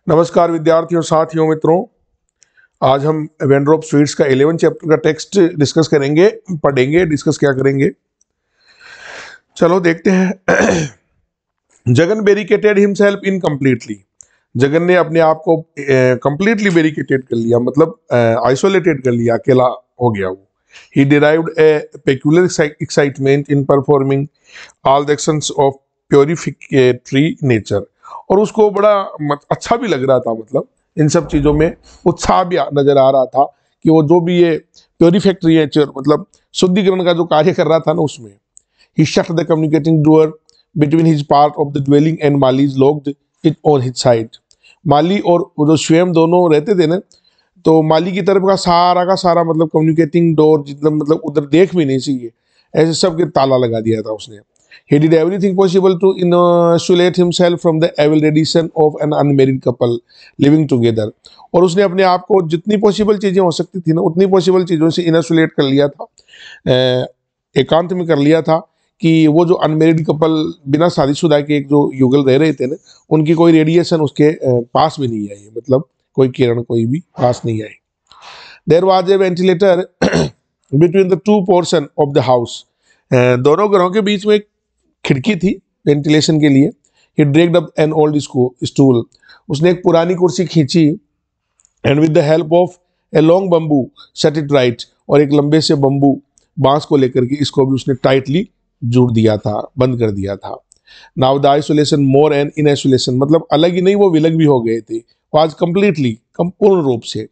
नमस्कार विद्यार्थियों, साथियों, मित्रों। आज हम वेंडर ऑफ स्वीट्स का 11 चैप्टर का टेक्स्ट डिस्कस करेंगे, पढ़ेंगे, डिस्कस क्या करेंगे। चलो देखते हैं। Jagan barricaded himself incompletely. Jagan ने अपने आप को कंप्लीटली बैरिकेटेड कर लिया, मतलब आइसोलेटेड कर लिया, अकेला हो गया वो। He derived a peculiar excitement in performing all the actions of purificatory nature. और उसको बड़ा अच्छा भी लग रहा था, मतलब इन सब चीज़ों में उत्साह भी नजर आ रहा था कि वो जो भी ये प्योरिफैक्टरी नेचर, मतलब शुद्धिकरण का जो कार्य कर रहा था ना, उसमें he shut the communicating door between his part of the dwelling and Mali's locked it on his side. Mali और वो जो स्वयं दोनों रहते थे ना, तो माली की तरफ का सारा मतलब कम्युनिकेटिंग डोर, जितना मतलब उधर देख भी नहीं चाहिए, ऐसे सब के ताला लगा दिया था उसने। He did everything possible to insulate himself from the evil radiation of an unmarried couple living together। और उसने अपने आप को जितनी पॉसिबल चीज़ें हो सकती थी ना, उतनी पॉसिबल चीज़ों से इनसुलेट कर लिया था, एकांत में कर लिया था, कि वो जो अनमेरिड कपल, बिना शादीशुदा के एक जो युगल रह रहे थे ना, उनकी कोई रेडिएशन उसके पास भी नहीं आई, मतलब कोई किरण कोई भी पास नहीं आई। There was a ventilator between the two portion of the house. दोनों घरों के बीच में एक खिड़की थी वेंटिलेशन के लिए। He dragged up an old stool. उसने एक पुरानी कुर्सी खींची, and with the help of a long bamboo set it right. और एक लंबे से बम्बू बांस को लेकर के इसको भी उसने टाइटली जोड़ दिया था, बंद कर दिया था। Now the isolation more and in isolation, मतलब अलग ही नहीं, वो विलग भी हो गए थे आज कंप्लीटली, पूर्ण रूप से।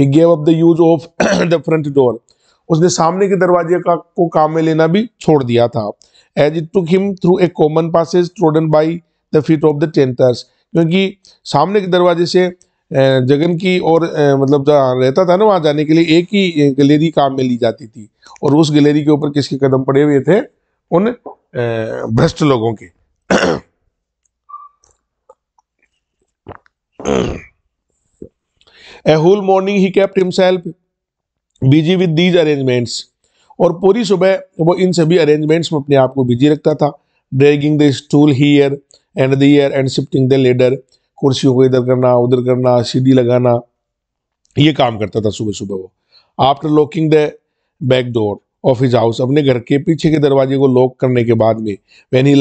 He gave up the use of the front door. उसने सामने के दरवाजे को काम में लेना भी छोड़ दिया था। As it took him through a common passage trodden by the feet of the tenants. क्योंकि सामने के दरवाजे से जगन की और मतलब जहाँ रहता था ना, वहाँ जाने के लिए एक ही गैलरी काम में ली जाती थी, और उस गैलरी के ऊपर किसके कदम पड़े हुए थे? उन भ्रष्ट लोगों के। A whole morning he kept himself busy with these arrangements। और पूरी सुबह वो इन सभी अरेंजमेंट्स में अपने आप को बिजी रखता था। Dragging the stool here and there and shifting the ladder. कुर्सियों को इधर करना, उधर करना, सीढ़ी लगाना, ये काम करता था सुबह सुबह वो। After locking the back door of his house, अपने घर के पीछे के दरवाजे को लॉक करने के बाद में, when he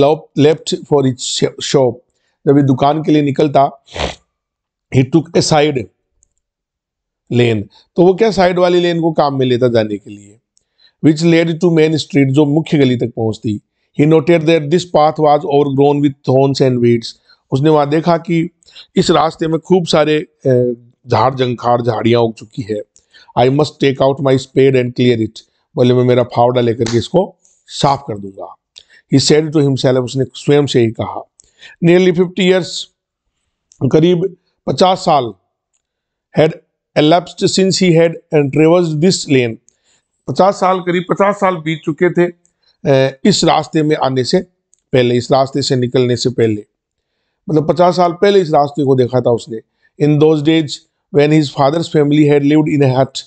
left for his shop, जब ये दुकान के लिए निकलता, ही टुक ए साइड लेन। तो वो क्या साइड वाली लेन को काम में लेता जाने के लिए, which led to main street, जो मुख्य गली तक पहुंचती। He noted that this path was overgrown with thorns and weeds. उसने वहां देखा कि इस रास्ते में खूब सारे झाड़ जंखाड़, झाड़ियां उग चुकी है। I must take out my spade and clear it. बोले मैं मेरा फावड़ा लेकर के इसको साफ कर दूंगा। ही सेड टू हिमसेल्फ, उसने स्वयं से ही कहा। नियरली 50 years, करीब 50 साल, had elapsed since he had traversed this lane। 50 साल, करीब 50 साल बीत चुके थे इस रास्ते में आने से पहले, इस रास्ते से निकलने से पहले, मतलब 50 साल पहले इस रास्ते को देखा था उसने। In those days when his father's family had lived in a hut.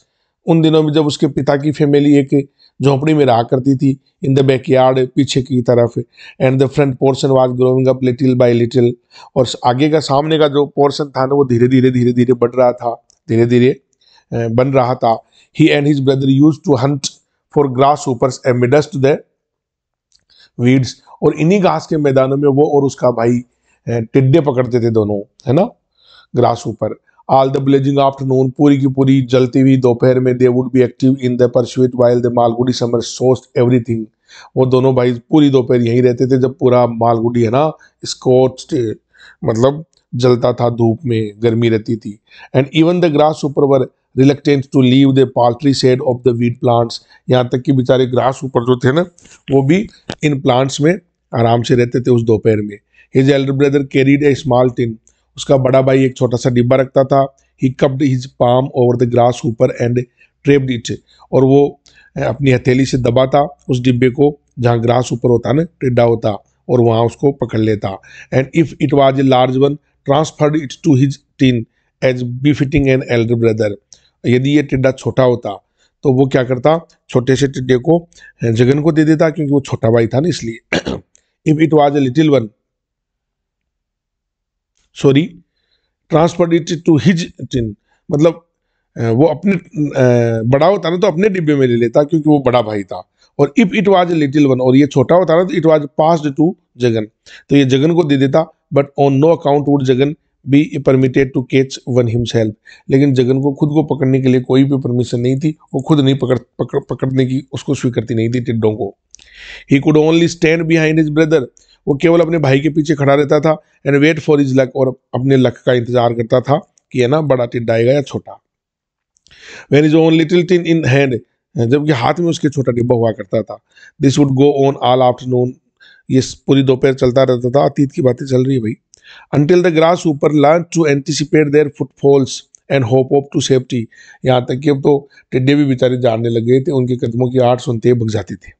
उन दिनों में जब उसके पिता की फैमिली एक झोंपड़ी में रहा करती थी, इन द बैकयार्ड, पीछे की तरफ। And the front portion was growing up little bye little. और आगे का, सामने का जो पोर्शन था ना, वो धीरे धीरे बढ़ रहा था, धीरे धीरे बन रहा था। He and his brother used to hunt for grasshoppers amidst the weeds. और इन्हीं घास के मैदानों में वो और उसका भाई टिड्डे पकड़ते थे दोनों, है ना, ग्रास ऊपर। ऑल द ब्लेजिंग आफ्टरनून, पूरी की पूरी जलती हुई दोपहर में, they would be active in the pursuit while the Malgudi summer सोस्ट एवरीथिंग। वो दोनों भाई पूरी दोपहर यहीं रहते थे, जब पूरा मालगुडी, है ना, स्कॉच, मतलब जलता था, धूप में गर्मी रहती थी। And even the grasshopper were reluctant to leave the paltry shade of the wheat plants. यहाँ तक कि बेचारे ग्रास ऊपर जो थे ना, वो भी इन प्लांट्स में आराम से रहते थे उस दोपहर में। His elder brother carried a small tin. उसका बड़ा भाई एक छोटा सा डिब्बा रखता था। He cupped his palm over the grasshopper and trapped it. और वो अपनी हथेली से दबाता उस डिब्बे को जहाँ ग्रास ऊपर होता ना, टिड्डा होता, और वहाँ उसको पकड़ लेता। And if it was a large one, transferred it to his tin as befitting an elder brother. यदि ये टिड्डा छोटा होता तो वो क्या करता, छोटे से टिड्डे को जगन को दे देता, क्योंकि वो छोटा भाई था ना, इसलिए। If it was a little one, sorry, transferred it to his tin, मतलब वो अपने बड़ा होता ना तो अपने डिब्बे में ले लेता क्योंकि वो बड़ा भाई था। और if it was a little one, और ये छोटा होता ना तो it was passed to Jagan, तो ये जगन को दे देता। But on no account would Jagan be permitted to catch one himself, लेकिन जगन को खुद को पकड़ने के लिए कोई भी परमिशन नहीं थी, वो खुद नहीं पकड़ने की उसको स्वीकृति नहीं थी टिड्डों को। He could only stand behind his brother, वो केवल अपने भाई के पीछे खड़ा रहता था। And wait for his luck, और अपने लक का इंतजार करता था कि है ना बड़ा टिड्डा आएगा या छोटा। When is own little tin in hand, जबकि हाथ में उसके छोटा डिब्बा हुआ करता था। This would go on all afternoon, ये पूरी दोपहर चलता रहता था। अतीत की बातें चल रही है भाई। Until the grasshoppers learn to anticipate their footfalls and hop off to safety, यहाँ तक कि अब तो टिड्डे भी बेचारे जानने लग गए थे, उनके कदमों की आड़ सुनते ही भग जाते थे।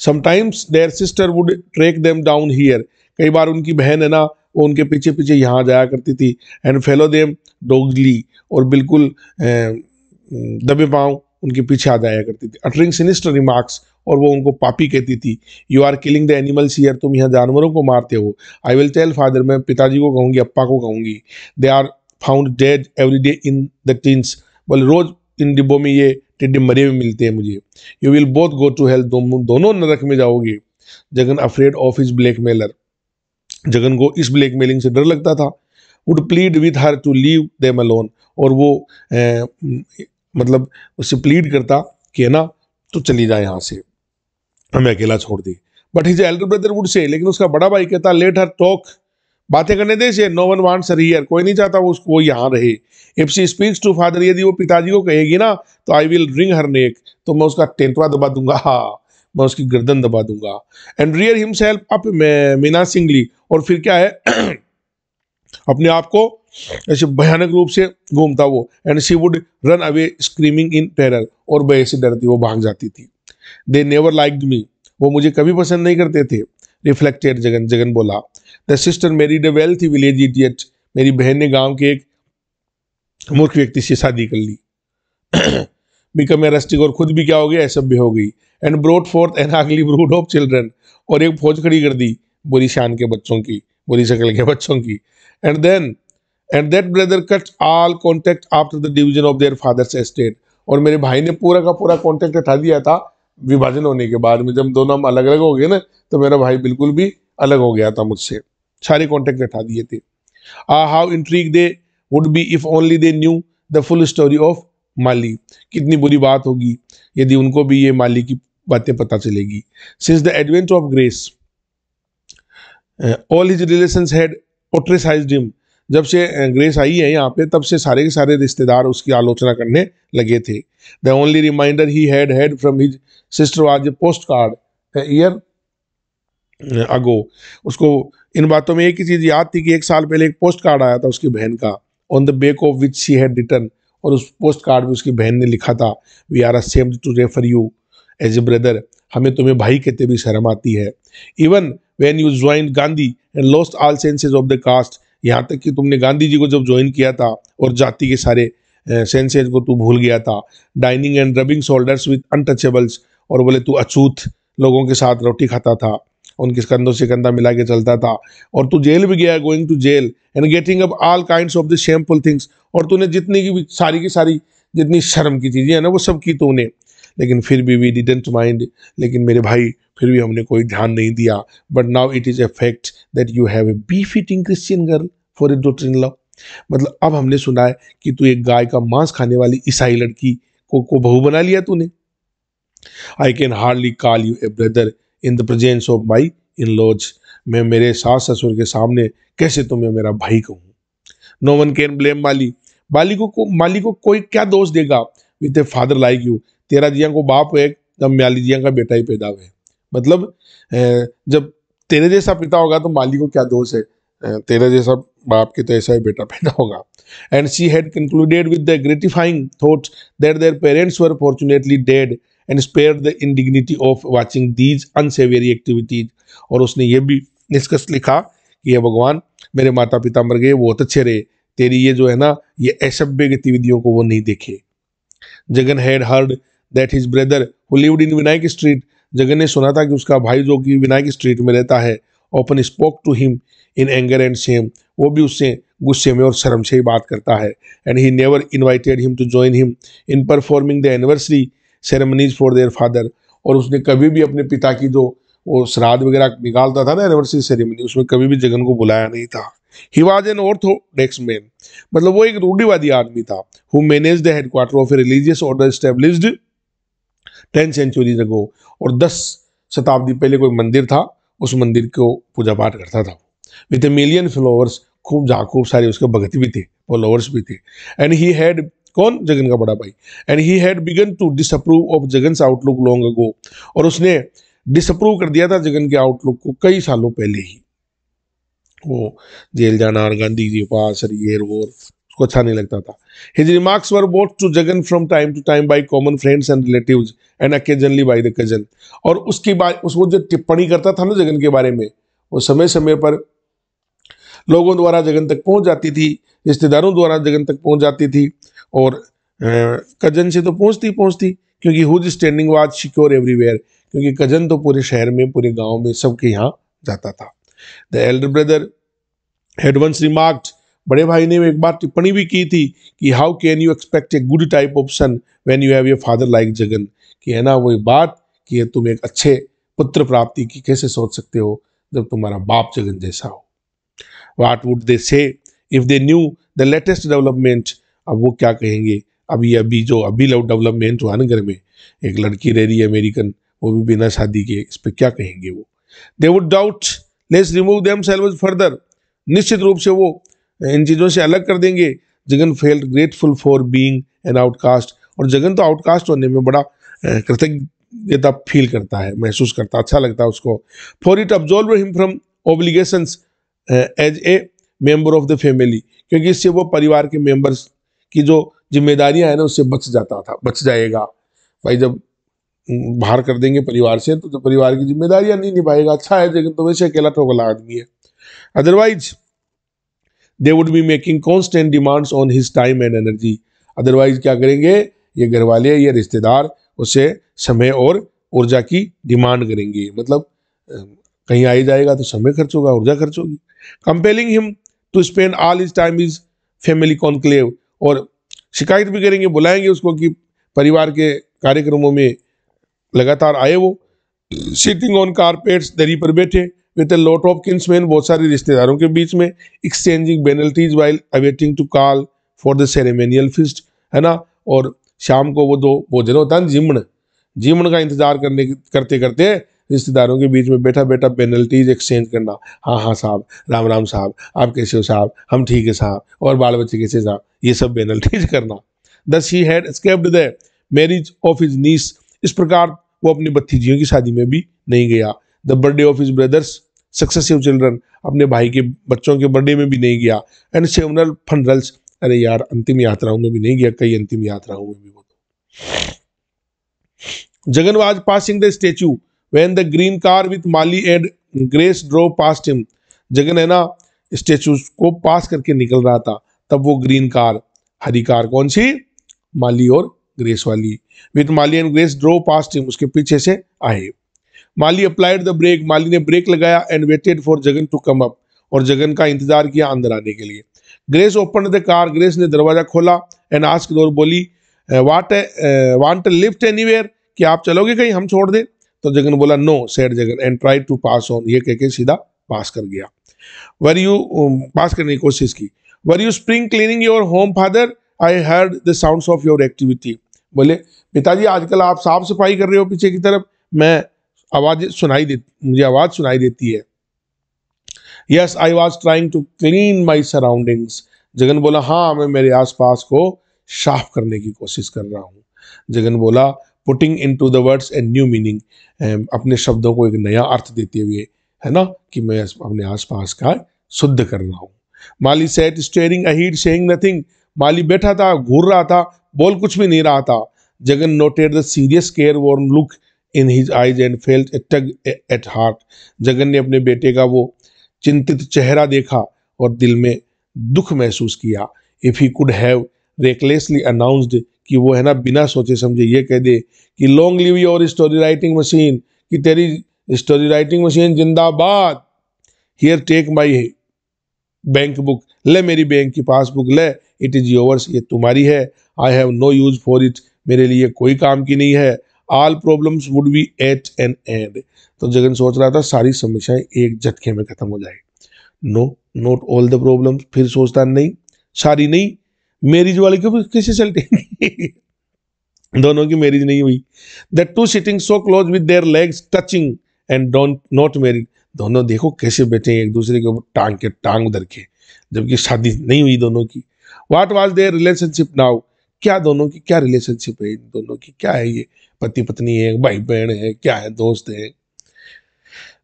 Sometimes their sister would track them down here, कई बार उनकी बहन है ना वो उनके पीछे पीछे यहाँ जाया करती थी। एंड फेलो देम डॉगली, और बिल्कुल दबे पांव उनके पीछे आ जाया करती थी। अटरिंग सिनिस्टर रिमार्क्स, और वो उनको पापी कहती थी। You are killing the animals here, तुम यहाँ जानवरों को मारते हो। आई विल टेल फादर, मैं पिताजी को कहूँगी, अप्पा को कहूँगी। They are found dead every day in the tins, बोले रोज इन डिब्बों में ये टिड्डे मरे हुए मिलते हैं मुझे। You will both go to hell, दोनों नरक में जाओगे। Jagan afraid of his blackmailer, Jagan को इस ब्लैकमेलिंग से डर लगता था। Would plead with her to leave them alone, और वो मतलब उससे प्लीड करता कि है ना तो चली जाए यहाँ से, हमें अकेला छोड़ दे। But his elder brother would say, लेकिन उसका बड़ा भाई कहता लेट हर टॉक, बातें करने दे से, no one wants her here, कोई नहीं चाहता वो उसको यहाँ रहे। If she speaks to father, यदि वो पिताजी को कहेगी ना तो आई विल रिंग हर नेक, तो मैं उसका टेंटवा दबा दूंगा, हाँ मैं उसकी गर्दन दबा दूंगा। एंड रियर हिमसेल्फ अप मिनासिंगली, और फिर क्या है अपने आप को ऐसे भयानक रूप से घूमता वो। And she would run away screaming in terror, और वह ऐसे डरती वो भाग जाती थी। दे नेवर लाइक्ड मी, वो मुझे कभी पसंद नहीं करते थे। रिफ्लेक्टेड जगन, जगन बोला। The sister married A wealthy village idiot, मेरी बहन ने गांव के एक मूर्ख व्यक्ति से शादी कर ली। बिकम ए रस्टिक, और खुद भी क्या हो गया असभ्य हो गई। एंड ब्रोट फोर्थ एन अगली ब्रूड ऑफ चिल्ड्रन, और एक फौज खड़ी कर दी बुरी शान के बच्चों की, बुरी शक्ल के बच्चों की। And then and that brother cut all contact after the division of their father's estate, और मेरे भाई ने पूरा का पूरा कॉन्टेक्ट हटा दिया था विभाजन होने के बाद में। जब दोनों हम अलग अलग हो गए ना तो मेरा भाई बिल्कुल भी अलग हो गया था मुझसे, सारे कॉन्टेक्ट हटा दिए थे। How intrigued they would be if only they knew the full story of Mali, कितनी बुरी बात होगी यदि उनको भी ये माली की बातें पता चलेगी। Since the advent of Grace all his relations had ostracised him, जब से ग्रेस आई है यहाँ पे तब से सारे के सारे रिश्तेदार उसकी आलोचना करने लगे थे। The only reminder he had from his sister was a postcard year ago, उसको इन बातों में एक ही चीज याद थी कि एक साल पहले एक पोस्ट कार्ड आया था उसकी बहन का, on the back of which she had written, और उस पोस्ट कार्ड में उसकी बहन ने लिखा था we are ashamed to refer you as a brother, हमें तुम्हें भाई कहते भी शर्म आती है। Even when you join Gandhi and lost all senses of the caste, यहाँ तक कि तुमने गांधी जी को जब ज्वाइन किया था और जाति के सारे सेंसेस को तू भूल गया था। Dining and rubbing shoulders with untouchables, और बोले तू अछूत लोगों के साथ रोटी खाता था, उनके कंधों से कंधा मिला के चलता था। और तू जेल भी गया, going to jail and getting up all kinds of the shameful things, और तूने जितनी की सारी जितनी शर्म की चीज़ें हैं ना वो सब की तूने। लेकिन फिर भी वी डिडंट माइंड, लेकिन मेरे भाई फिर भी हमने कोई ध्यान नहीं दिया। But now it is a fact that you have A beef eating Christian girl for a daughter in law, मतलब अब हमने सुना है कि तू एक गाय का मांस खाने वाली ईसाई लड़की को बहू बना लिया तूने। I can hardly call you a brother in the presence of my in laws, मैं मेरे सास ससुर के सामने कैसे तुम्हें मेरा भाई कहूँ। नो वन कैन ब्लेम माली, माली को कोई क्या दोष देगा with A father like you, तेरा जिया को बाप है जब माली जिया का बेटा ही पैदा हुए, मतलब जब तेरे जैसा पिता होगा तो माली को क्या दोष है, तेरा जैसा बाप के तो ऐसा ही बेटा पैदा होगा। And she had concluded with the gratifying thought that their parents were fortunately dead and spared the indignity of watching these unsavoury activities, और उसने ये भी निष्कर्ष लिखा कि ये भगवान मेरे माता पिता मर गए, बहुत अच्छे रहे, तेरी ये जो है ना ये असभ्य गतिविधियों को वो नहीं देखे। Jagan had heard that his brother who lived in Vinayak street, Jagan ने सुना था कि उसका भाई जो कि विनायक स्ट्रीट में रहता है often spoke to him in anger and shame. वो भी उससे गुस्से में और शर्म से ही बात करता है. And he never invited him to join him in performing the anniversary ceremonies for their father. और उसने कभी भी अपने पिता की जो वो श्राद्ध वगैरह निकालता था ना एनिवर्सरी सेरेमनी, उसमें कभी भी जगन को बुलाया नहीं था. He was an orthodox man. मतलब वो एक रूढ़िवादी आदमी था. Who managed the headquarters of a religious order established 10 centuries ago. और 10 शताब्दी पहले कोई मंदिर था, उस मंदिर को पूजा पाठ करता था. With a million followers, खूब जहाँ खूब सारे उसके भगत भी थे, फॉलोअर्स भी थे. एंड ही हैड, कौन? जगन का बड़ा भाई. And he had begun to disapprove of Jagan's outlook long ago. और उसने डिसअप्रूव कर दिया था जगन के आउटलुक को कई सालों पहले ही. वो जेल जाना और गांधी जी के पास ये वो उसको अच्छा नहीं लगता था. His remarks were brought to Jagan from time to time by common friends and relatives and occasionally by the cousin. और उसके बाद उसको जो टिप्पणी करता था ना जगन के बारे में, वो समय समय पर लोगों द्वारा जगन तक पहुंच जाती थी, रिश्तेदारों द्वारा जगन तक पहुंच जाती थी. और कजन से तो पहुंचती क्योंकि whose standing was secure everywhere, क्योंकि कजन तो पूरे शहर में, पूरे गांव में, सबके यहाँ जाता था. The elder brother had once remarked, बड़े भाई ने एक बार टिप्पणी भी की थी कि how can you expect a good type of son when you have a father like Jagan. कि है ना वही बात कि तुम एक अच्छे पुत्र प्राप्ति की कैसे सोच सकते हो जब तुम्हारा बाप जगन जैसा हो. What would they say if they knew the latest development? अब वो क्या कहेंगे अभी जो डेवलपमेंट हुआ ना घर में, एक लड़की रह रही है अमेरिकन, वो भी बिना शादी के, इस पे क्या कहेंगे वो. They would doubt, let's remove themselves further. निश्चित रूप से वो इन चीज़ों से अलग कर देंगे. Jagan felt grateful for being an outcast. और जगन तो आउटकास्ट होने में बड़ा कृतज्ञता फील करता है, महसूस करता, अच्छा लगता है उसको. For it absolved him from obligations as a member of the family, क्योंकि इससे वो परिवार के मेंबर्स की जो जिम्मेदारियां हैं ना उससे बच जाएगा. भाई जब बाहर कर देंगे परिवार से तो परिवार की जिम्मेदारियां नहीं निभाएगा. अच्छा है जगन तो वैसे अकेला ठोकला आदमी है. Otherwise they would be making constant demands on his time and energy. Otherwise क्या करेंगे ये घर वाले, ये रिश्तेदार उससे समय और ऊर्जा की डिमांड करेंगे. मतलब कहीं आ ही जाएगा तो समय खर्च होगा, ऊर्जा खर्च होगी. Compelling him to spend all his time is family conclave. और शिकायत भी करेंगे, बुलाएंगे उसको कि परिवार के कार्यक्रमों में लगातार आए. वो सिटिंग ऑन कारपेट्स, दरी पर बैठे, with a lot of kinsmen, बहुत सारे रिश्तेदारों के बीच में, exchanging penalties while awaiting to call for the ceremonial feast, है ना. और शाम को वो जो भोजन होता है जीमण का इंतजार करते करते रिश्तेदारों के बीच में बैठा पेनल्टीज एक्सचेंज करना. हाँ साहब, राम साहब, आप कैसे हो साहब, हम ठीक है साहब, और बाल बच्चे कैसे साहब, ये सब पेनल्टीज करना. Thus he had escaped the marriage of his niece. इस प्रकार वो अपनी भतीजियों की शादी में भी नहीं गया. The birthday of his brothers successive children, अपने भाई के बच्चों के बर्थडे में भी नहीं गया. एंड सेवरल फनरल्स, अरे यार अंतिम यात्राओं में भी नहीं गया, कई अंतिम यात्राओं में भी. वो Jagan was passing the statue when the green car with Mali and Grace drove past him. Jagan है ना स्टेचू को पास करके निकल रहा था, तब वो ग्रीन कार, हरी कार, कौन सी? माली और ग्रेस वाली. With Mali and Grace drew past him, उसके पीछे से आए. Mali applied the brake, Mali ने ब्रेक लगाया. And waited for Jagan to come up, और जगन का इंतजार किया अंदर आने के लिए. Grace open the car, Grace ने दरवाजा खोला. एंड आस्क्ड, और बोली, वांट लिफ्ट एनीवेयर, कि आप चलोगे कहीं, हम छोड़ दे. तो जगन बोला no, said Jagan, and try to pass on, ये कह के सीधा पास कर गया. वर यू पास करने की कोशिश की. Were you spring cleaning your home father, I heard the sounds of your activity. बोले पिताजी आजकल आप साफ सफाई कर रहे हो पीछे की तरफ, मैं मुझे आवाज सुनाई देती है. Yes I was trying to clean my surroundings. Jagan बोला हाँ, मैं मेरे आसपास को साफ करने की कोशिश कर रहा हूँ. जगन बोला putting into the words a new meaning, अपने शब्दों को एक नया अर्थ देते हुए, है ना, कि मैं अपने आसपास का शुद्ध कर रहा हूँ. माली सेट स्टेयरिंग अहीड सेइंग नथिंग. माली बैठा था, घूर रहा था, बोल कुछ भी नहीं रहा था. Jagan noted the serious care worn look in his eyes and felt a tug at heart. Jagan ने अपने बेटे का वो चिंतित चेहरा देखा और दिल में दुख महसूस किया. If he could have recklessly announced, कि वो है ना बिना सोचे समझे ये कह दे कि long live your story writing machine, कि तेरी स्टोरी राइटिंग मशीन जिंदाबाद. Here take my bank book, ले मेरी बैंक की पासबुक ले, इट इज योर्स, ये तुम्हारी है, I have no use for it, मेरे लिए कोई काम की नहीं है, all problems would be at an end. तो जगन सोच रहा था सारी समस्याएं एक झटके में खत्म हो जाए। No, not all the problems, फिर सोचता नहीं, सारी नहीं, मैरिज वाले को कैसे चलते दोनों की मैरिज नहीं हुई। The two sitting so close with their legs touching and don't not married, दोनों देखो कैसे बैठे हैं एक दूसरे के ऊपर टांग उधर के, जबकि शादी नहीं हुई दोनों की। What was their relationship now, क्या दोनों की क्या रिलेशनशिप है, इन दोनों की क्या है, ये पति पत्नी है, भाई बहन है, क्या है, दोस्त है।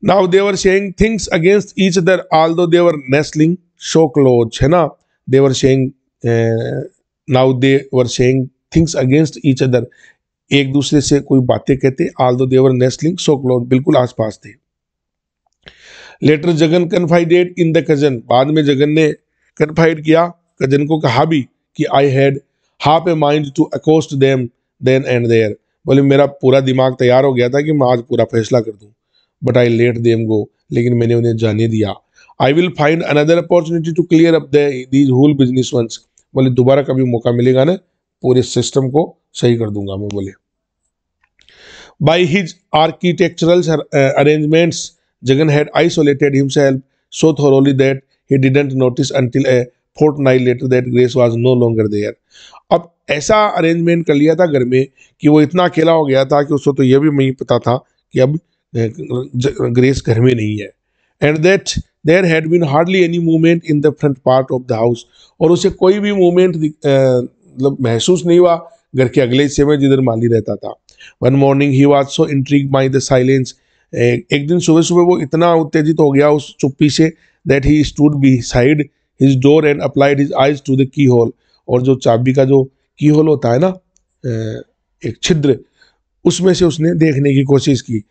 Now they were saying things against each other although they were nestling so close, है ना, they were saying, now they were saying things against each other, एक दूसरे से कोई बातें कहते, although they were nestling so close, बिल्कुल आसपास थे। Later Jagan confided in the cousin, बाद में जगन ने कन्फाइड किया, कजन को कहा भी कि I had half a mind to accost them then and there, बोले मेरा पूरा दिमाग तैयार हो गया था कि मैं आज पूरा फैसला कर दूं, but I let them go, लेकिन मैंने उन्हें जाने दिया। I will find another opportunity to clear up these whole business once, बोले दोबारा कभी मौका मिलेगा ना, पूरे सिस्टम को सही कर दूंगा मैं, बोले। By his architectural arrangements Jagan had isolated himself so thoroughly that he didn't notice until a fortnight later that Grace was no longer there. अब ऐसा अरेंजमेंट कर लिया था घर में कि वो इतना अकेला हो गया था कि उसको तो यह भी नहीं पता था कि अब ग्रेस घर में नहीं है। And that there had been hardly any movement in the front part of the house, और उसे कोई भी मूवमेंट मतलब महसूस नहीं हुआ घर के अगले हिस्से में जिधर माली रहता था। One morning he was so intrigued by the silence, एक दिन सुबह सुबह वो इतना उत्तेजित हो गया उस चुप्पी से, that he stood beside his door and applied his eyes to the keyhole, और जो चाबी का जो की होल होता है ना, एक छिद्र, उसमें से उसने देखने की कोशिश की।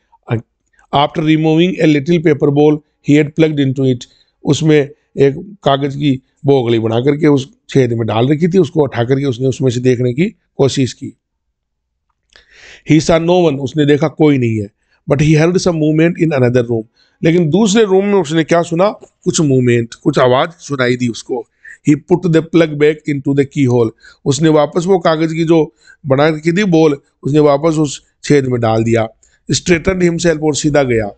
After removing a little paper ball he had plugged into it, उसमें एक कागज की बोगली बना करके उस छेद में डाल रखी थी, उसको उठा करके उसने उसमें से देखने की कोशिश की। ही सा नो वन, उसने देखा कोई नहीं है, but he heard some movement in another room, लेकिन दूसरे रूम में उसने क्या सुना, कुछ मूवमेंट, कुछ आवाज सुनाई दी उसको। He put the plug back into the keyhole, उसने वापस वो कागज की जो बना रखी थी बॉल, उसने वापस उस छेद में डाल दिया। स्ट्रेटन्ड हिमसेल्फ, और सीधा गया।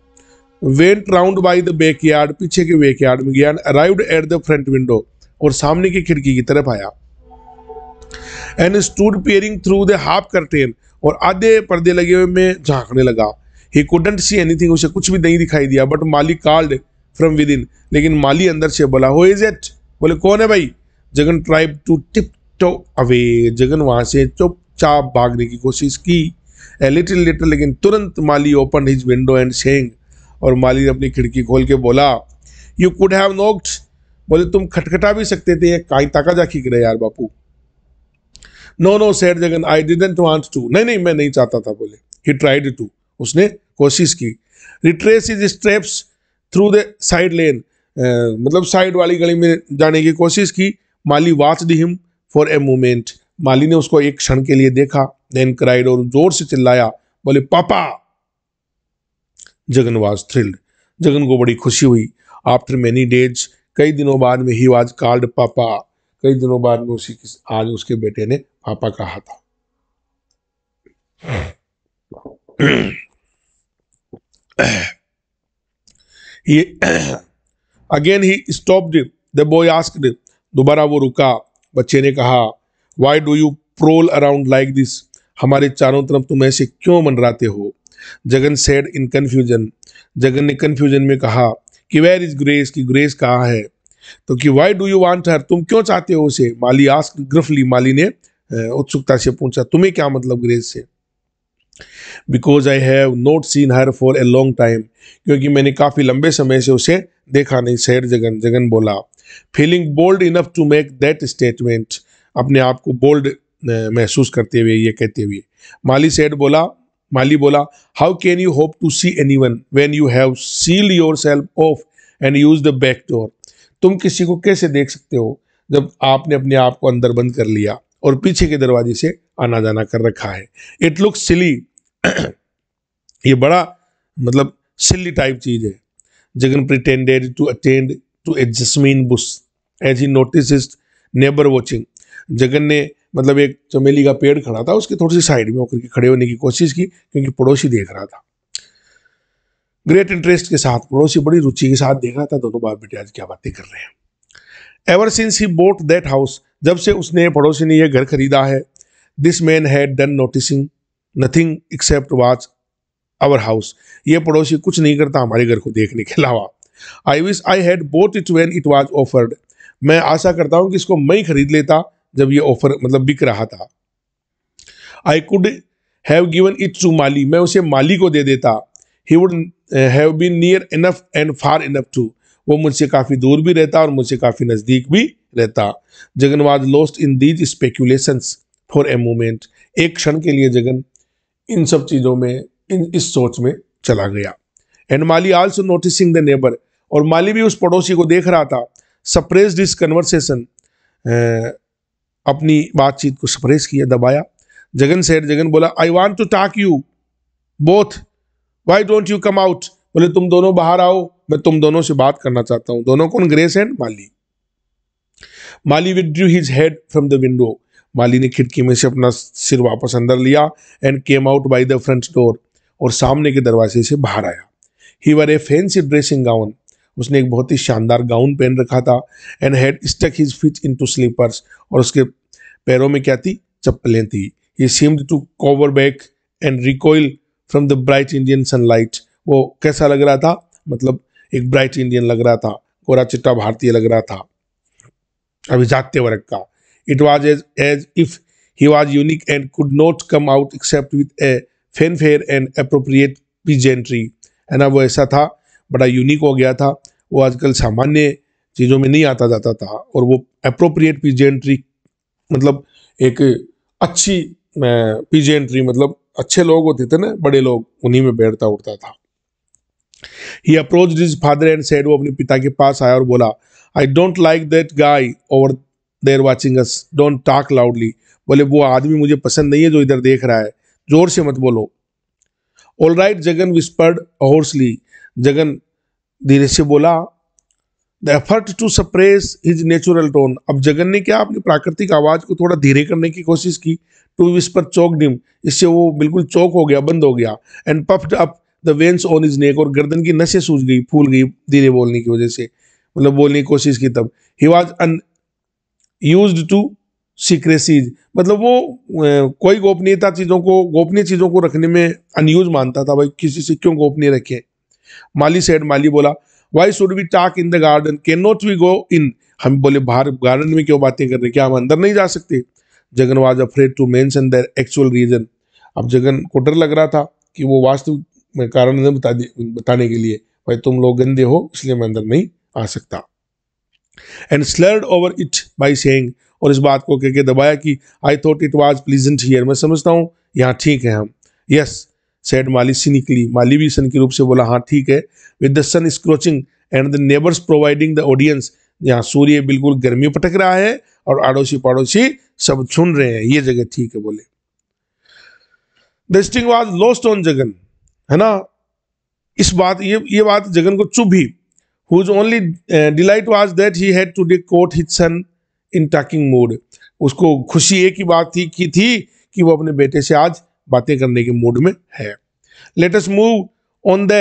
Went round by the backyard, पीछे के बैकयार्ड में गया। Arrived at the front window, और सामने की खिड़की की तरफ आया। And stood peering through the half curtain, और आधे पर्दे लगे हुए में झांकने लगा। ही कुडंट सी एनीथिंग, उसे कुछ भी नहीं दिखाई दिया। But Mali called from with in, लेकिन माली अंदर से बोला, हु इज इट, बोले कौन है भाई। Jagan tried to tiptoe away, जगन वहां से चुपचाप भागने की कोशिश की। ए लिटिल लिटिल, लेकिन तुरंत Mali open his window and saying, और माली ने अपनी खिड़की खोल के बोला, यू कुड हैव नॉक्ड, बोले तुम खटखटा भी सकते थे, काई ताका जाकी करे यार बापू। No no said Jagan, I didn't want to, नहीं नहीं मैं नहीं चाहता था, बोले। ही ट्राइड टू, उसने कोशिश की। Retrace his steps through the side lane, मतलब साइड वाली गली में जाने की कोशिश की। Mali watched him for a moment, Mali ने उसको एक क्षण के लिए देखा। देन क्राइड, और जोर से चिल्लाया, बोले पापा। जगन वाज थ्रिल्ड, जगन को बड़ी खुशी हुई। आफ्टर मेनी डेज, कई दिनों बाद में, ही वाज कॉल्ड पापा, कई दिनों बाद में आज उसके बेटे ने पापा कहा था। Again he stopped, the boy asked, दोबारा वो रुका। बच्चे ने कहा, why do you prowl around like this, हमारे चारों तरफ तुम ऐसे क्यों मंडराते हो। Jagan said in confusion, Jagan ने कंफ्यूजन में कहा कि वेयर इज ग्रेस, की ग्रेस कहाँ है। तो कि why do you want her, तुम क्यों चाहते हो उसे। माली आस्क्ड ग्रफली, माली ने उत्सुकता से पूछा, तुम्हें क्या मतलब ग्रेस से। Because I have not seen her for a long time, क्योंकि मैंने काफी लंबे समय से उसे देखा नहीं। सेड जगन, जगन बोला। Feeling bold enough to make that statement, अपने आप को बोल्ड महसूस करते हुए, ये कहते हुए। माली सेड, बोला, माली बोला, how can you hope to see anyone when you have sealed yourself off and use the back door, तुम किसी को कैसे देख सकते हो जब आपने अपने आप को अंदर बंद कर लिया और पीछे के दरवाजे से आना जाना कर रखा है। इट लुक्स सिली, ये बड़ा मतलब सिली टाइप चीज है। Jagan pretended to attend to a jasmine bush as he noticed his neighbor watching. Jagan ने मतलब एक चमेली का पेड़ खड़ा था, उसके थोड़ी सी साइड में होकर के खड़े होने की कोशिश की क्योंकि पड़ोसी देख रहा था। ग्रेट इंटरेस्ट के साथ, पड़ोसी बड़ी रुचि के साथ देख रहा था दोनों बाप बेटे आज क्या बातें कर रहे हैं। Ever since he bought that house, जब से उसने पड़ोसी ने यह घर खरीदा है, this man had done noticing nothing except watch our house, ये पड़ोसी कुछ नहीं करता हमारे घर को देखने के अलावा। I wish I had boat it when it was offered, मैं आशा करता हूं कि इसको मैं ही खरीद लेता जब ये ऑफर मतलब बिक रहा था। I could have given it to Mali, मैं उसे माली को दे देता। He would have been near enough and far enough to, वो मुझसे काफी दूर भी रहता और मुझसे काफी नजदीक भी रहता। Jagan was lost in these speculations for a moment, एक क्षण के लिए जगन इन सब चीजों में इस सोच में चला गया। And Mali also noticing the neighbour, और माली भी उस पड़ोसी को देख रहा था। सप्रेस्ड दिस कन्वर्सेशन, अपनी बातचीत को सप्रेस किया, दबाया। जगन सेड, जगन बोला, I want to talk you both, why don't you come out, बोले तुम दोनों बाहर आओ, मैं तुम दोनों से बात करना चाहता हूं। दोनों कौन? Grace and Mali. Mali withdrew his head from the window, Mali ने खिड़की में से अपना सिर वापस अंदर लिया। And came out by the front door, और सामने के दरवाजे से बाहर आया। He wore a fancy dressing gown, उसने एक बहुत ही शानदार गाउन पहन रखा था। And had stuck his feet into slippers, और उसके पैरों में क्या थी? चप्पलें थी। He seemed to cover back and recoil from the bright Indian sunlight, वो कैसा लग रहा था? मतलब एक ब्राइट इंडियन लग रहा था, गोरा चिट्टा भारतीय लग रहा था, अभिजात्य वर्ग का। It was as if he was unique and could not come out except with a fanfare and appropriate pageantry, है ना, वो ऐसा था, बड़ा यूनिक हो गया था, वो आजकल सामान्य चीज़ों में नहीं आता जाता था, और वो एप्रोप्रिएट पीजेंट्री मतलब एक अच्छी पीजेंट्री मतलब अच्छे लोग होते थे ना, बड़े लोग, उन्हीं में बैठता उठता था। He approached his father and said, वो अपने पिता के पास आया और बोला, I don't like that guy over there watching us, don't talk loudly, बोले वो आदमी मुझे पसंद नहीं है जो इधर देख रहा है, जोर से मत बोलो। All right, Jagan whispered hoarsely, Jagan धीरे से बोला। The effort to suppress his natural tone, अब जगन ने क्या अपनी प्राकृतिक आवाज को थोड़ा धीरे करने की कोशिश की। टू विस्पर चोक्ड हिम, इससे वो बिल्कुल चौक हो गया, बंद हो गया। And puffed up the veins on his neck, और गर्दन की नसें सूज गई, फूल गई धीरे बोलने की वजह से, मतलब बोलने की कोशिश की तब। He was unused to secrecies, मतलब वो कोई गोपनीय चीजों को रखने में अनयूज मानता था, भाई किसी से क्यों गोपनीय रखें। माली सेड, माली बोला, why should we talk in the garden, can not we go in, हम बोले बाहर गार्डन में क्यों बातें कर रहे, क्या हम अंदर नहीं जा सकते। Jagan was afraid to mention the actual reason, अब जगन को डर लग रहा था कि वो वास्तविक कारण न बताने के लिए, भाई तुम लोग गंदे हो इसलिए मैं अंदर नहीं आ सकता। And slurred over it by saying, और इस बात को कहकर दबाया कि I thought it was pleasant here, मैं समझता हूँ यहाँ ठीक है हम। Yes said Mali cynically, Mali भी सन के रूप से बोला, हाँ ठीक है। With the sun scorching and the neighbours providing the audience, यहाँ सूर्य बिल्कुल गर्मी पटक रहा है और आड़ोसी पड़ोसी सब सुन रहे हैं, ये जगह ठीक है बोले। The sting was lost on Jagan, है ना, इस बात ये बात जगन को चुभ ही। Whose only delight was that he had to quote his son in talking mood, उसको खुशी एक ही बात थी कि वो अपने बेटे से आज बातें करने के मूड में है। Let us move on the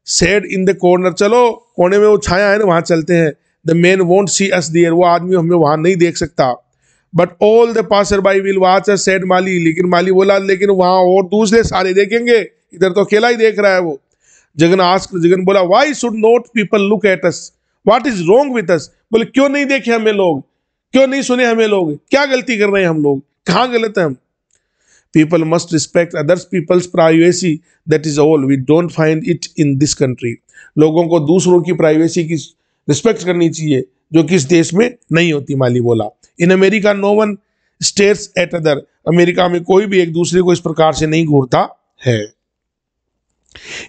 said in the corner, चलो कोने में वो छाया है ना वहां चलते हैं। The man won't see us there, वो आदमी हमें वहां नहीं देख सकता। But all the passerby will watch us, said माली, लेकिन माली बोला लेकिन वहां और दूसरे सारे देखेंगे, इधर तो अकेला ही देख रहा है वो। जगन आस्क्ड, जगन बोला, why should not people look at us, what is wrong with us, बोले क्यों नहीं देखे हमें लोग, क्यों नहीं सुने हमें लोग, क्या गलती कर रहे हैं हम लोग, कहाँ गलत है हम। People must respect others people's privacy, that is all, we don't find it in this country, लोगों को दूसरों की प्राइवेसी की रिस्पेक्ट करनी चाहिए जो कि इस देश में नहीं होती, माली बोला। In America no one stares at other, America में कोई भी एक दूसरे को इस प्रकार से नहीं घूरता है।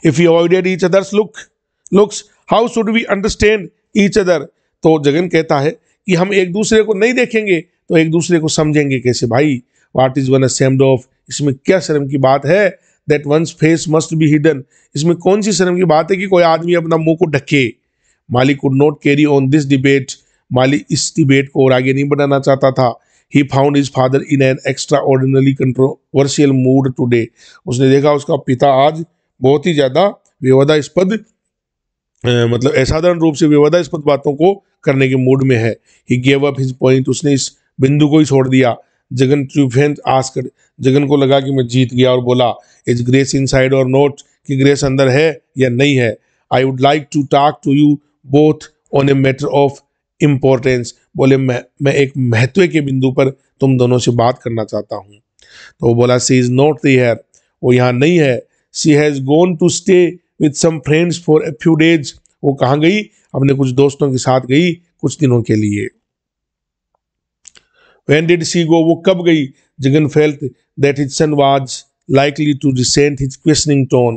If we avoided each other's looks, how should we understand each other? तो जगन कहता है कि हम एक दूसरे को नहीं देखेंगे तो एक दूसरे को समझेंगे कैसे भाई। What is one ashamed of, इसमें क्या शर्म की बात है। that one's face must be hidden. इसमें कौन सी शर्म की बात है कि कोई आदमी अपना मुंह को ढके? माली could not carry on this debate. माली इस डिबेट को और आगे नहीं बढ़ाना चाहता था. He found his father in an extraordinarily controversial mood today. उसने देखा उसका पिता आज बहुत ही ज्यादा विवादास्पद मतलब असाधारण रूप से विवादास्पद बातों को करने के मूड में है. He gave up his point. उसने इस बिंदु को ही छोड़ दिया. जगन ट्यूफेंट आस्क्ड, जगन को लगा कि मैं जीत गया और बोला, is Grace inside or not, कि ग्रेस अंदर है या नहीं है. I would like to talk to you both on a matter of importance. बोले मैं एक महत्व के बिंदु पर तुम दोनों से बात करना चाहता हूँ. तो वो बोला, सी इज नॉट देयर, वो यहाँ नहीं है. She has gone to stay with some friends for a few days. वो कहाँ गई? अपने कुछ दोस्तों के साथ गई कुछ दिनों के लिए. When did she go? वो कब गई? Jagan felt that his son was likely to resent his questioning tone.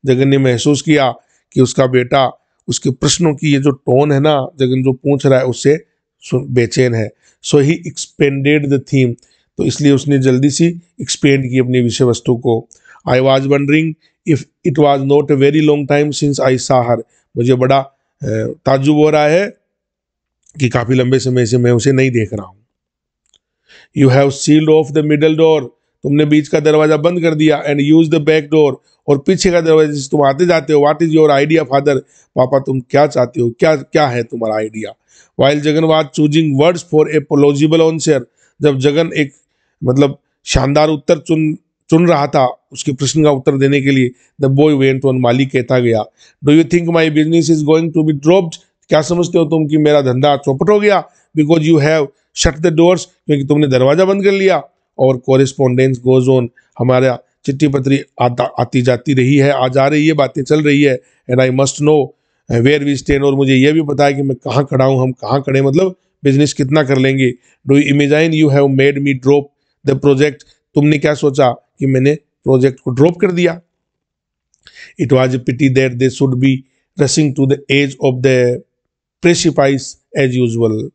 Jagan ने महसूस किया कि उसका बेटा उसके प्रश्नों की ये जो टोन है ना, जगन जो पूछ रहा है उससे बेचैन है. So he expanded the theme. तो इसलिए उसने जल्दी सी एक्सपेंड की अपनी विषय वस्तु को. I was wondering if it was not a very long time since I saw her. मुझे बड़ा ताज्जुब हो रहा है कि काफी लंबे समय से मैं उसे नहीं देख रहा हूँ. You have sealed off the middle door. तुमने बीच का दरवाजा बंद कर दिया. And use the back door. और पीछे का दरवाजा से तुम आते जाते हो. What is your idea, father? पापा तुम क्या चाहते हो? क्या है तुम्हारा idea? While Jagan was choosing words for a plausible answer. जब जगन एक मतलब शानदार उत्तर चुन रहा था उसके प्रश्न का उत्तर देने के लिए, the boy went on. माली कहता गया, Do you think my business is going to be dropped? क्या समझते हो तुम कि मेरा धंधा चौपट हो गया? Because you have shut the doors, क्योंकि तुमने दरवाजा बंद कर लिया. और कॉरेस्पॉन्डेंस गोज ऑन, हमारा चिट्ठी पत्री आती जाती रही है, आ जा रही है, बातें चल रही है. And I must know where we stand, और मुझे यह भी पता है कि मैं कहाँ खड़ा हूँ, हम कहाँ खड़े, मतलब बिजनेस कितना कर लेंगे. Do you imagine you have made me drop the project, तुमने क्या सोचा कि मैंने प्रोजेक्ट को ड्रॉप कर दिया. It was a pity that they should be rushing to the edge of the precipice as usual.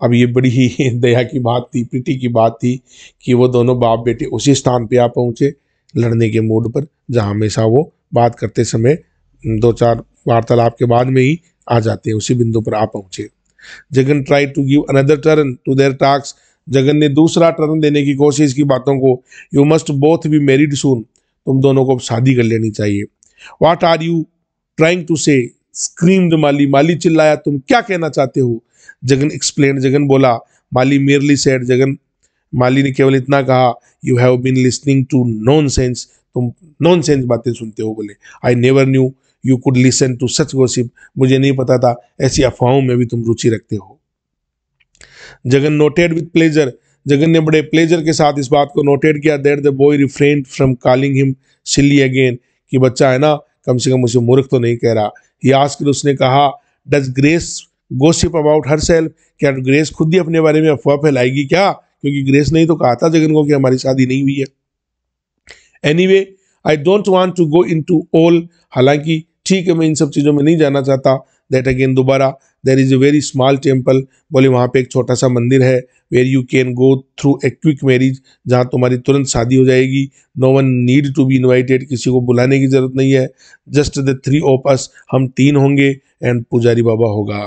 अब ये बड़ी ही दया की बात थी, प्रीति की बात थी कि वो दोनों बाप बेटे उसी स्थान पे आ पहुंचे लड़ने के मूड पर, जहां हमेशा वो बात करते समय 2-4 वार्तालाप के बाद में ही आ जाते हैं, उसी बिंदु पर आ पहुंचे. Jagan try to give another turn to their talks. Jagan ने दूसरा टर्न देने की कोशिश की बातों को. You must both be married soon, तुम दोनों को शादी कर लेनी चाहिए. What are you trying to say, screamed Mali. Mali चिल्लाया, तुम क्या कहना चाहते हो? जगन एक्सप्लेन, जगन बोला. माली मेरली सेड, जगन माली ने केवल इतना कहा, you have been listening to nonsense, तुम नॉनसेंस बातें सुनते हो. बोले, I never knew you could listen to such gossip, मुझे नहीं पता था ऐसी अफवाहों में भी तुम रुचि रखते हो. Jagan noted with pleasure, Jagan ने बड़े प्लेजर के साथ इस बात को नोटेड किया. That the boy refrained from calling him silly again, कि बच्चा है ना कम से कम उसे मूर्ख तो नहीं कह रहा. ही आस्क्ड, उसने कहा, does grace gossip about herself, क्या ग्रेस खुद ही अपने बारे में अफवाह फैलाएगी क्या? क्योंकि ग्रेस ने ही तो कहा था जगन को कि हमारी शादी नहीं हुई है. Anyway I don't want to go into all, हालांकि ठीक है मैं इन सब चीज़ों में नहीं जाना चाहता. दैट अगेन, दोबारा. There is a very small temple, बोले वहाँ पे एक छोटा सा मंदिर है. Where you can go through a quick marriage, जहाँ तुम्हारी तुरंत शादी हो जाएगी. No one need to be invited, किसी को बुलाने की जरूरत नहीं है. जस्ट द 3 ऑफ अस, हम 3 होंगे. एंड पुजारी बाबा होगा,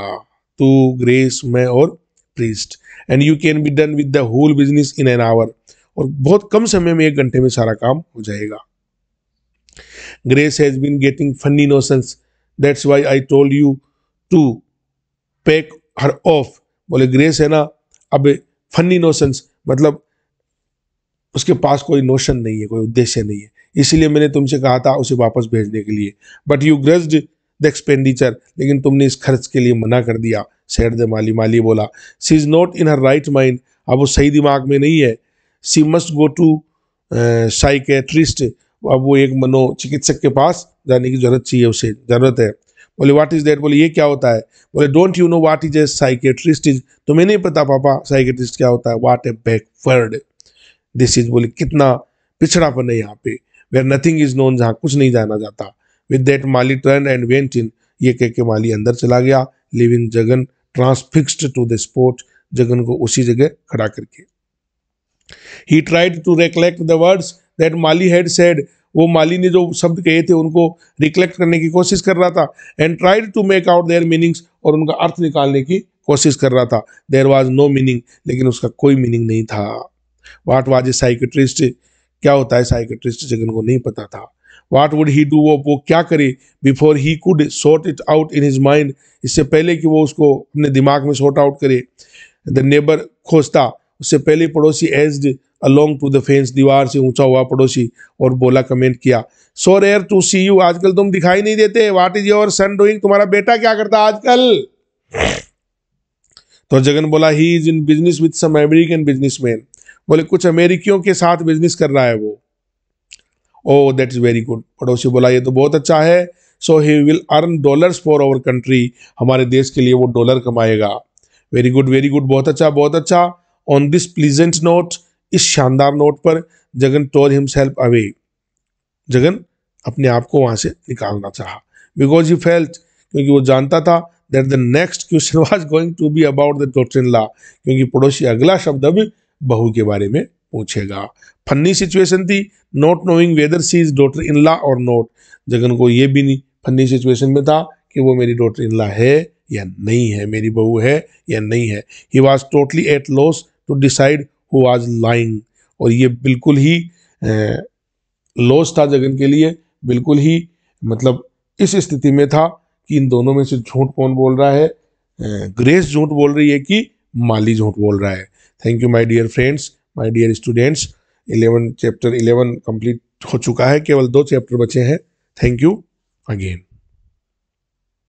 तू, ग्रेस, मैं और priest. And you can be done with the whole business in an hour, और बहुत कम समय में 1 घंटे में सारा काम हो जाएगा. Grace has been getting funny notions, that's why I told you to pack her off. बोले ग्रेस है ना अब फनी नोशंस, मतलब उसके पास कोई नोशन नहीं है, कोई उद्देश्य नहीं है, इसीलिए मैंने तुमसे कहा था उसे वापस भेजने के लिए. बट यू ग्रज्ड द एक्सपेंडिचर, लेकिन तुमने इस खर्च के लिए मना कर दिया. सेड द माली, माली बोला. She is not in her right mind, अब वो सही दिमाग में नहीं है. She must go to psychiatrist, अब वो एक मनोचिकित्सक के पास जाने की जरूरत चाहिए, उसे जरूरत है. बोले व्हाट इज दैट, बोले ये क्या होता है? बोले don't you know what is a psychiatrist is, तुम्हें नहीं पता पापा साइकेट्रिस्ट क्या होता है? What A backward this is, बोले कितना पिछड़ापन है यहाँ पे. वेयर नथिंग इज नोन, जहाँ कुछ नहीं जाना जाता. With that Mali turn and went in, ये कह के माली अंदर चला गया. Leaving Jagan transfixed to the spot, Jagan को उसी जगह खड़ा करके. He tried to recollect the words that Mali had said, वो माली ने जो शब्द कहे थे उनको रिकलेक्ट करने की कोशिश कर रहा था, and tried to make out their meanings, और उनका अर्थ निकालने की कोशिश कर रहा था। देयर वाज नो मीनिंग, लेकिन उसका कोई मीनिंग नहीं था। व्हाट वाज ए साइकेट्रिस्ट, क्या होता है साइकेट्रिस्ट, जगन को नहीं पता था। व्हाट वुड ही डू, वो क्या करे, before he could sort it out in his mind, इससे पहले कि वो उसको अपने दिमाग में सॉर्ट आउट करे। द नेबर खोजता, उससे पहले पड़ोसी edged along to the fence, दीवार से ऊंचा हुआ पड़ोसी और बोला, कमेंट किया, so rare to see you, आजकल तुम दिखाई नहीं देते। What is your son doing, तुम्हारा बेटा क्या करता है आजकल। तो जगन बोला, he is in business with some American businessman, बोले कुछ अमेरिकियों के साथ बिजनेस कर रहा है वो। Oh that is very good, पड़ोसी बोला ये तो बहुत अच्छा है। So he will earn dollars for our country, हमारे देश के लिए वो डॉलर कमाएगा। वेरी गुड वेरी गुड, बहुत अच्छा बहुत अच्छा। ऑन दिस प्लीजेंट नोट, इस शानदार नोट पर जगन टोर हिमसेल्फ अवे, जगन अपने आप को वहां से निकालना चाहा। बिकॉज ही फेल्ट, क्योंकि वो जानता था that the next question was going to be about the daughter in law, क्योंकि पड़ोसी अगला शब्द अब बहू के बारे में पूछेगा। फन्नी सिचुएशन थी, not knowing weather C is daughter in law और नॉट, जगन को ये भी नहीं फन्नी सिचुएशन में था कि वो मेरी डॉटर इन लॉ है या नहीं है, मेरी बहू है या नहीं है। He was totally at loss to decide who was lying, और ये बिल्कुल ही लॉस था जगन के लिए, बिल्कुल ही मतलब इस स्थिति में था कि इन दोनों में से झूठ कौन बोल रहा है, ग्रेस झूठ बोल रही है कि माली झूठ बोल रहा है। Thank you my dear friends, my dear students. Chapter 11 complete हो चुका है, केवल 2 चैप्टर बचे हैं। Thank you again.